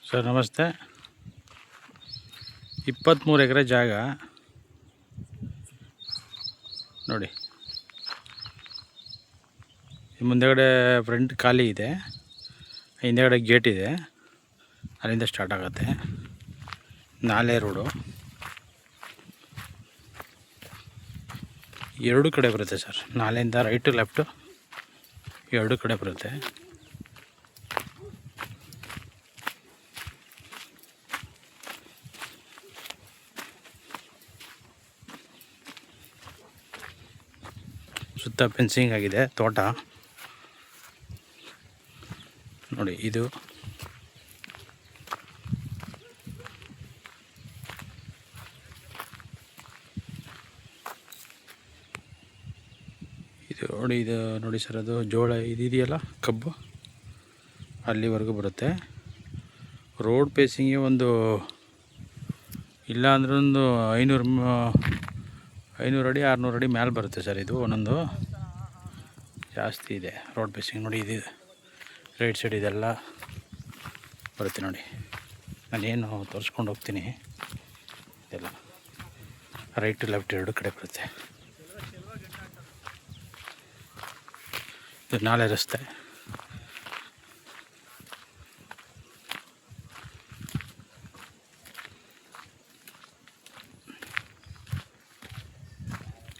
Sir ನಮಸ್ತೆ. 23 ಎಕರೆ ಜಾಗ ನೋಡಿ. ಮುಂದೆಗಡೆ ಫ್ರಂಟ್ ಖಾಲಿ ಇದೆ, ಹಿಂದೆಗಡೆ ಗೇಟ್ ಇದೆ, ಅಲ್ಲಿಂದ ಸ್ಟಾರ್ಟ್ ಆಗುತ್ತೆ. ನಾಲೆ ರೋಡು ಎರಡು ಕಡೆ ಬರುತ್ತೆ ಸರ್. ನಾಲೆಯಿಂದ ರೈಟು ಲೆಫ್ಟು ಎರಡು ಕಡೆ ಬರುತ್ತೆ. ಸುತ್ತ ಫೆನ್ಸಿಂಗ್ ಆಗಿದೆ. ತೋಟ ನೋಡಿ. ಇದು ನೋಡಿ ಸರ್, ಅದು ಜೋಳ ಇದೆಯಲ್ಲ, ಕಬ್ಬು ಅಲ್ಲಿವರೆಗೂ ಬರುತ್ತೆ. ರೋಡ್ ಪೇಸಿಂಗ್ಗೆ ಒಂದು ಇಲ್ಲ ಅಂದ್ರೆ ಒಂದು 500 ಅಡಿ 600 ಅಡಿ ಮೇಲೆ ಬರುತ್ತೆ ಸರ್. ಇದು ಒಂದೊಂದು ಜಾಸ್ತಿ ಇದೆ ರೋಡ್ ಪೇಸಿಂಗ್ ನೋಡಿ. ಇದು ರೈಟ್ ಸೈಡ್ ಇದೆಲ್ಲ ಬರುತ್ತೆ ನೋಡಿ. ನಾನೇನು ತೋರಿಸ್ಕೊಂಡು ಹೋಗ್ತೀನಿ. ಇದೆಲ್ಲ ರೈಟ್ ಲೆಫ್ಟ್ ಎರಡು ಕಡೆ ಬರುತ್ತೆ. ಇದು ನಾಲೆ ರಸ್ತೆ.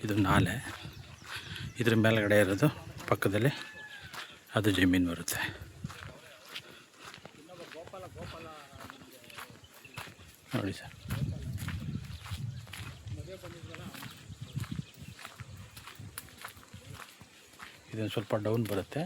ಇದು ನಾಲೆ. ಇದ್ರ ಮೇಲ್ಗಡೆ ಇರೋದು ಪಕ್ಕದಲ್ಲಿ ಅದು ಜಮೀನು ಬರುತ್ತೆ. ನೋಡಿ ಸರ್, ಇದೊಂದು ಸ್ವಲ್ಪ ಡೌನ್ ಬರುತ್ತೆ.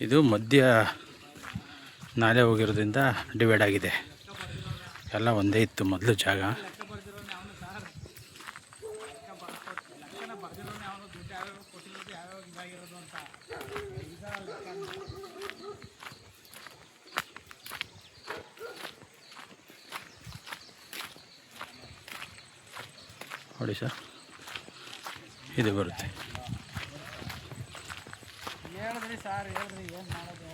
ಇದು ಮಧ್ಯ ನಾಲೆ ಹೋಗಿರೋದ್ರಿಂದ ಡಿವೈಡ್ ಆಗಿದೆ. ಎಲ್ಲ ಒಂದೇ ಇತ್ತು ಮೊದಲು ಜಾಗ. ನೋಡಿ ಸರ್, ಇದು ಬರುತ್ತೆ. ಹೇಳಿದ್ರಿ ಸರ್, ಹೇಳಿದ್ರಿ ಏನು ಮಾಡೋದು.